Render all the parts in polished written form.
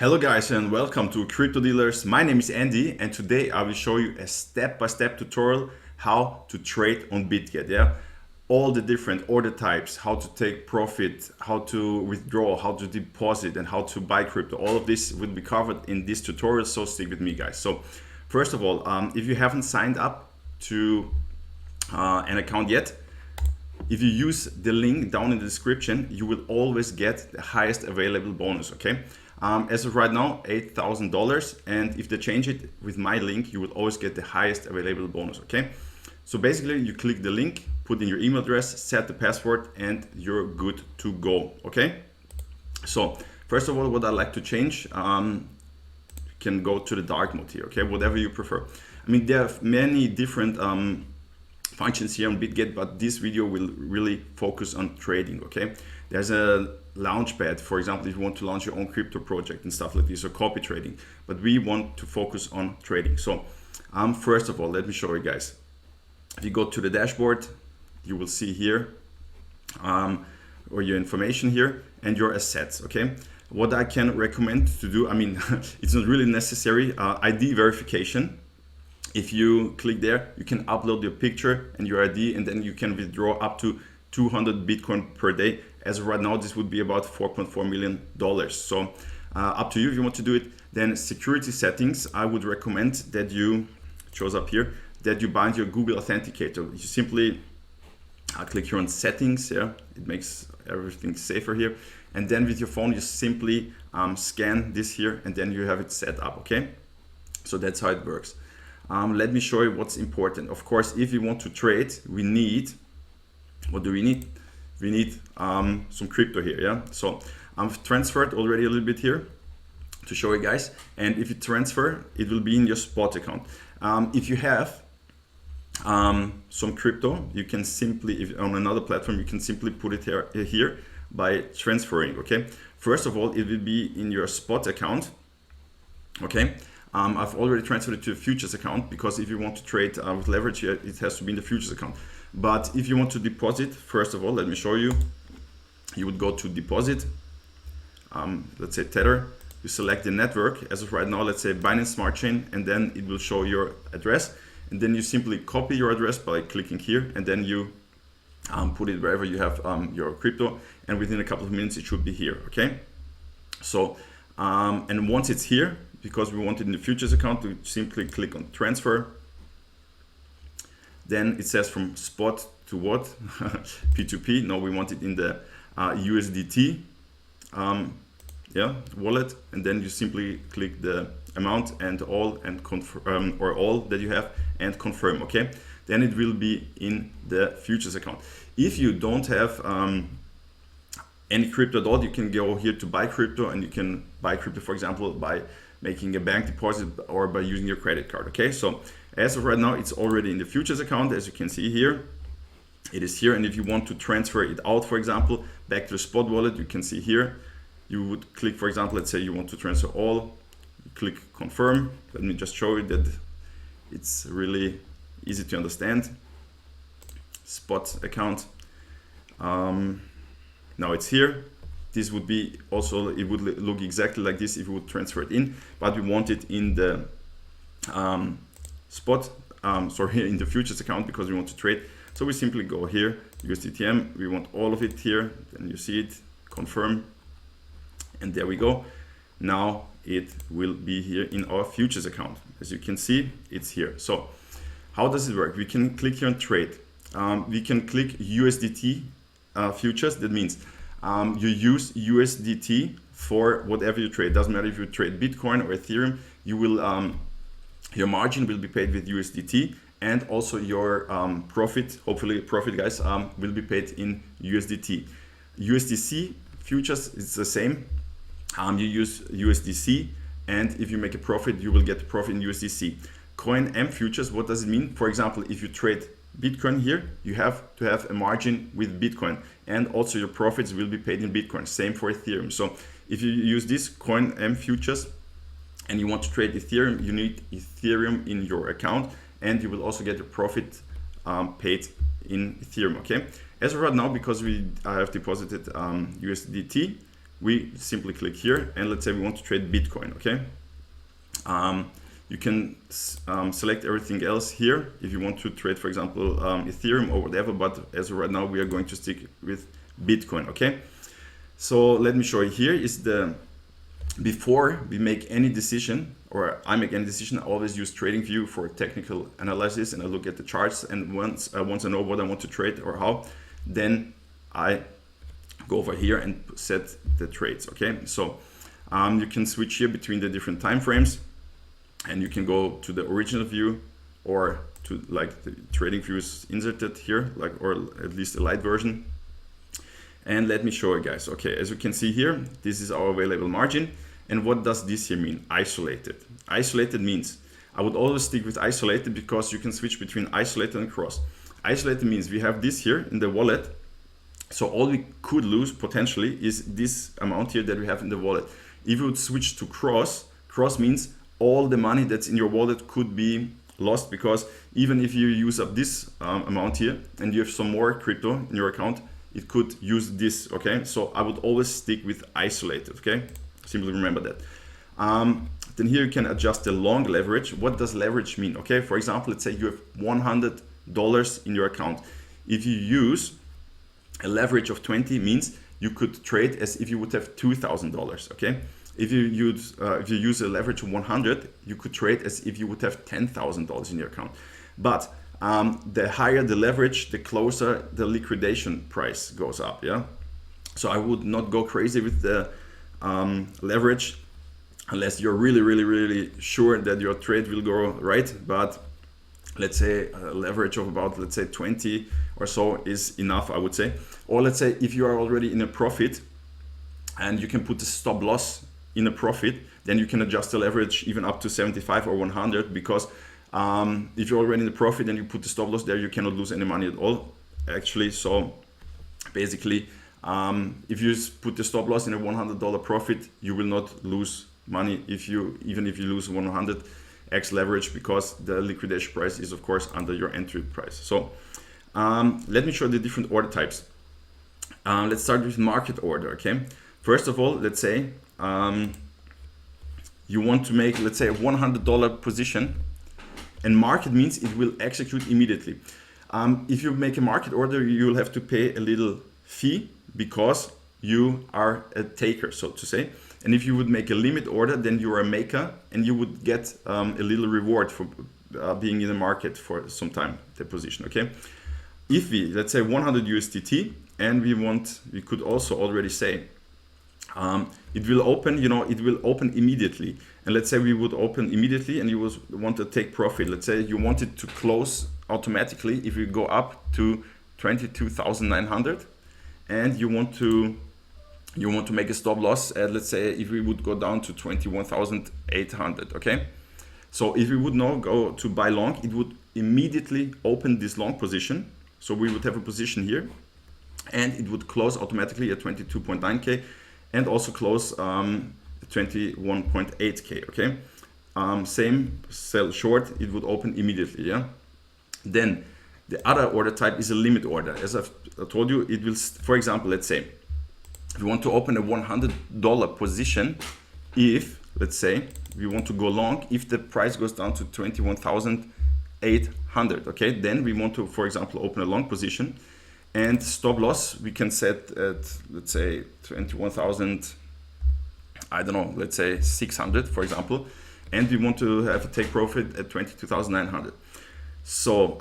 Hello guys and welcome to Crypto Dealers. My name is Andy and today I will show you a step-by-step tutorial how to trade on Bitget. Yeah, all the different order types, how to take profit, how to withdraw, how to deposit and how to buy crypto. All of this will be covered in this tutorial, so stick with me guys. So first of all, if you haven't signed up to an account yet, if you use the link down in the description, you will always get the highest available bonus, okay? As of right now, $8,000, and if they change it with my link, you will always get the highest available bonus, okay? So basically, you click the link, put in your email address, set the password, and you're good to go, okay? So first of all, what I like to change, you can go to the dark mode here, okay? Whatever you prefer. I mean, there are many different functions here on Bitget, but this video will really focus on trading, okay? There's a launchpad, for example, if you want to launch your own crypto project and stuff like this, or copy trading, but we want to focus on trading. So first of all, let me show you guys. If you go to the dashboard, you will see here or your information here and your assets, okay? What I can recommend to do, I mean, it's not really necessary, ID verification. If you click there, you can upload your picture and your ID, and then you can withdraw up to 200 Bitcoin per day. As of right now, this would be about $4.4 million. So up to you if you want to do it. Then security settings, I would recommend that you, it shows up here, that you bind your Google Authenticator. You simply click here on settings, yeah, it makes everything safer here. And then with your phone, you simply scan this here, and then you have it set up, okay? So that's how it works. Let me show you what's important. Of course, if you want to trade, we need, what do we need? We need some crypto here, yeah? So I've transferred already a little bit here to show you guys. And if you transfer, it will be in your spot account. If you have some crypto, you can simply, if on another platform, you can simply put it here by transferring, okay? First of all, it will be in your spot account, okay? I've already transferred it to a futures account because if you want to trade with leverage here, it has to be in the futures account. But if you want to deposit, first of all, let me show you. You would go to deposit, let's say Tether. You select the network. As of right now, let's say Binance Smart Chain, and then it will show your address. And then you simply copy your address by clicking here, and then you put it wherever you have your crypto. And within a couple of minutes, it should be here, okay? So, and once it's here, because we want it in the futures account, we simply click on transfer. Then it says from spot to what? P2P. No, we want it in the USDT wallet. And then you simply click the amount and all and confirm, or all that you have, and confirm, okay? Then it will be in the futures account. If you don't have any crypto at all, you can go here to buy crypto, and you can buy crypto, for example, by making a bank deposit or by using your credit card, okay? So as of right now, it's already in the futures account, as you can see here. It is here, and if you want to transfer it out, for example, back to the spot wallet, you can see here, you would click, for example, let's say you want to transfer all, you click confirm. Let me just show you that it's really easy to understand. Spot account. Now it's here. This would be also, it would look exactly like this if you would transfer it in, but we want it in the spot, in the futures account, because we want to trade. So we simply go here, USDTM, we want all of it here, then you see it, confirm, and there we go. Now it will be here in our futures account. As you can see, it's here. So how does it work? We can click here on trade. We can click USDT futures. That means you use USDT for whatever you trade. Doesn't matter if you trade Bitcoin or Ethereum, you will your margin will be paid with USDT, and also your profit, hopefully profit guys, will be paid in USDT. USDC futures is the same. You use USDC, and if you make a profit, you will get a profit in USDC. Coin M futures, what does it mean? For example, if you trade Bitcoin here, you have to have a margin with Bitcoin, and also your profits will be paid in Bitcoin. Same for Ethereum. So if you use this Coin M futures and you want to trade Ethereum, you need Ethereum in your account, and you will also get your profit paid in Ethereum, okay? As of right now, because I have deposited USDT, we simply click here, and let's say we want to trade Bitcoin, okay? You can select everything else here if you want to trade, for example, Ethereum or whatever, but as of right now, we are going to stick with Bitcoin, okay? So let me show you. Here is the, before we make any decision, or I make any decision, I always use TradingView for technical analysis, and I look at the charts, and once I know what I want to trade or how, then I go over here and set the trades, okay? So you can switch here between the different time frames, and you can go to the original view, or to like the TradingView is inserted here, like, or at least a light version. And let me show you guys. Okay, as you can see here, this is our available margin. And what does this here mean? Isolated. Isolated means, I would always stick with isolated because you can switch between isolated and cross. Isolated means we have this here in the wallet. So all we could lose potentially is this amount here that we have in the wallet. If you would switch to cross, cross means all the money that's in your wallet could be lost, because even if you use up this amount here and you have some more crypto in your account, it could use this, okay? So I would always stick with isolated, okay? Simply remember that. Then here you can adjust the long leverage. What does leverage mean? Okay, for example, let's say you have $100 in your account. If you use a leverage of 20, means you could trade as if you would have $2,000, okay? If you use a leverage of 100, you could trade as if you would have $10,000 in your account. But the higher the leverage, the closer the liquidation price goes up, yeah? So I would not go crazy with the leverage unless you're really sure that your trade will go right. But let's say a leverage of about, let's say 20 or so is enough, I would say. Or let's say if you are already in a profit and you can put the stop loss in a profit, then you can adjust the leverage even up to 75 or 100, because if you're already in the profit and you put the stop loss there, you cannot lose any money at all, actually. So basically, if you put the stop loss in a $100 profit, you will not lose money even if you lose 100x leverage, because the liquidation price is of course under your entry price. So let me show the different order types. Let's start with market order, okay? First of all, let's say you want to make, let's say, a $100 position, and market means it will execute immediately. If you make a market order, you will have to pay a little fee because you are a taker, so to say. And if you would make a limit order, then you are a maker, and you would get a little reward for being in the market for some time, the position, okay? If we, let's say 100 USDT, and we could also already say, it will open, it will open immediately. And let's say we would open immediately and you want to take profit. Let's say you want it to close automatically if you go up to 22,900, and you want to make a stop loss at, let's say, if we would go down to 21,800, okay? So if we would now go to buy long, it would immediately open this long position. So we would have a position here, and it would close automatically at 22.9K, and also close 21.8K, okay? Same, sell short, it would open immediately, yeah? Then the other order type is a limit order. As I've told you, it will, for example, let's say, if you want to open a $100 position, if, let's say, we want to go long, if the price goes down to 21,800, okay? Then we want to, for example, open a long position, and stop loss we can set at, let's say, 21,000, I don't know, let's say 600, for example, and we want to have a take profit at 22,900. So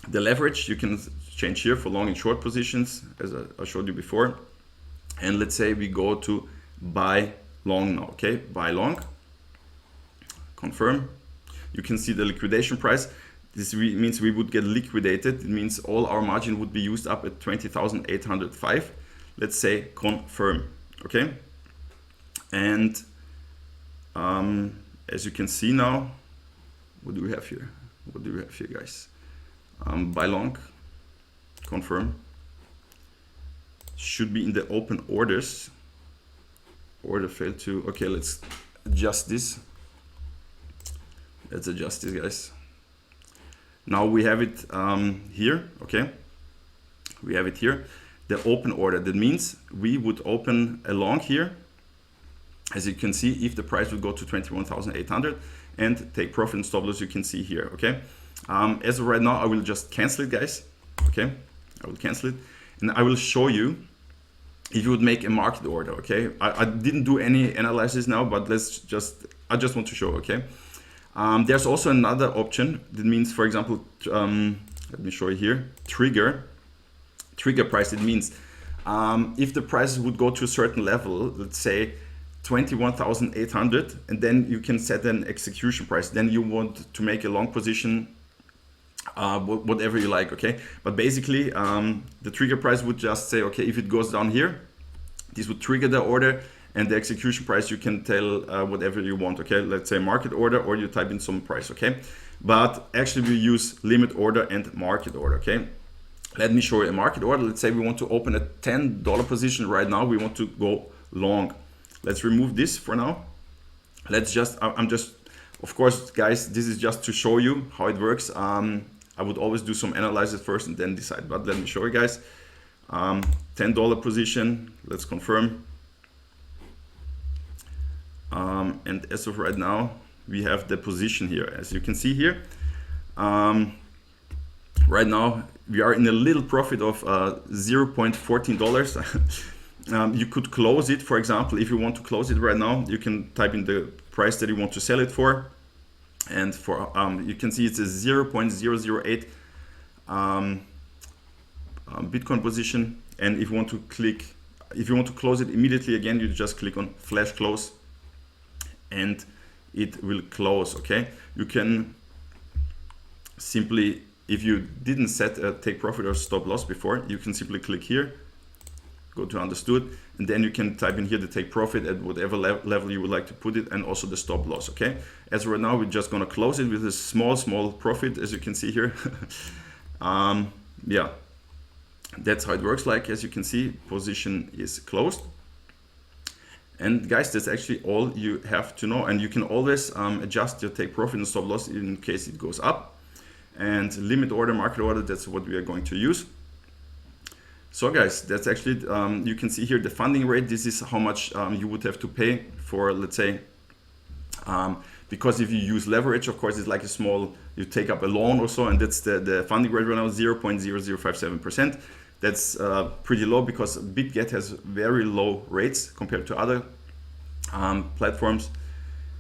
the leverage you can change here for long and short positions, as I showed you before. And let's say we go to buy long now, okay? Buy long, confirm. You can see the liquidation price. This means we would get liquidated. It means all our margin would be used up at 20,805. Let's say confirm, okay? And as you can see now, what do we have here? What do we have here, guys? Buy long, confirm. Should be in the open orders. Order failed to, okay, let's adjust this. Let's adjust this, guys. Now we have it here, okay? We have it here. the open order. That means we would open a long here, as you can see, if the price would go to 21,800 and take profit and stop loss, you can see here, okay? As of right now, I will just cancel it, guys, okay? I will cancel it, and I will show you if you would make a market order, okay? I didn't do any analysis now, but I just want to show, okay? There's also another option. That means, for example, let me show you here, trigger price. It means if the prices would go to a certain level, let's say 21,800, and then you can set an execution price. Then you want to make a long position, whatever you like, okay? But basically, the trigger price would just say, okay, if it goes down here, this would trigger the order, and the execution price you can tell whatever you want, okay? Let's say market order, or you type in some price, okay? But actually we use limit order and market order, okay? Let me show you a market order. Let's say we want to open a $10 position right now. We want to go long. Let's remove this for now. Of course, guys, this is just to show you how it works. I would always do some analysis first and then decide, but let me show you guys. $10 position, let's confirm. And as of right now, we have the position here. As you can see here, right now we are in a little profit of $0.14. You could close it, for example. If you want to close it right now, you can type in the price that you want to sell it for, and for you can see it's a 0.008 Bitcoin position. And if you want to close it immediately, again, you just click on flash close and it will close, okay? You can simply, if you didn't set a take profit or stop loss before, you can simply click here, go to understood, and then you can type in here the take profit at whatever level you would like to put it, and also the stop loss, okay? As right now, we're just gonna close it with a small profit, as you can see here. Yeah, that's how it works. Like, as you can see, position is closed. And guys, that's actually all you have to know. And you can always adjust your take profit and stop loss in case it goes up. And limit order, market order, that's what we are going to use. So guys, that's actually, you can see here the funding rate. This is how much you would have to pay for, let's say, because if you use leverage, of course, it's like a small, you take up a loan or so, and that's the funding rate right now, 0.0057%. That's pretty low because Bitget has very low rates compared to other platforms.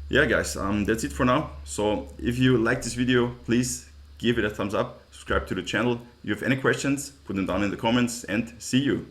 Yeah, guys, that's it for now. So if you like this video, please give it a thumbs up, subscribe to the channel. If you have any questions, put them down in the comments, and see you.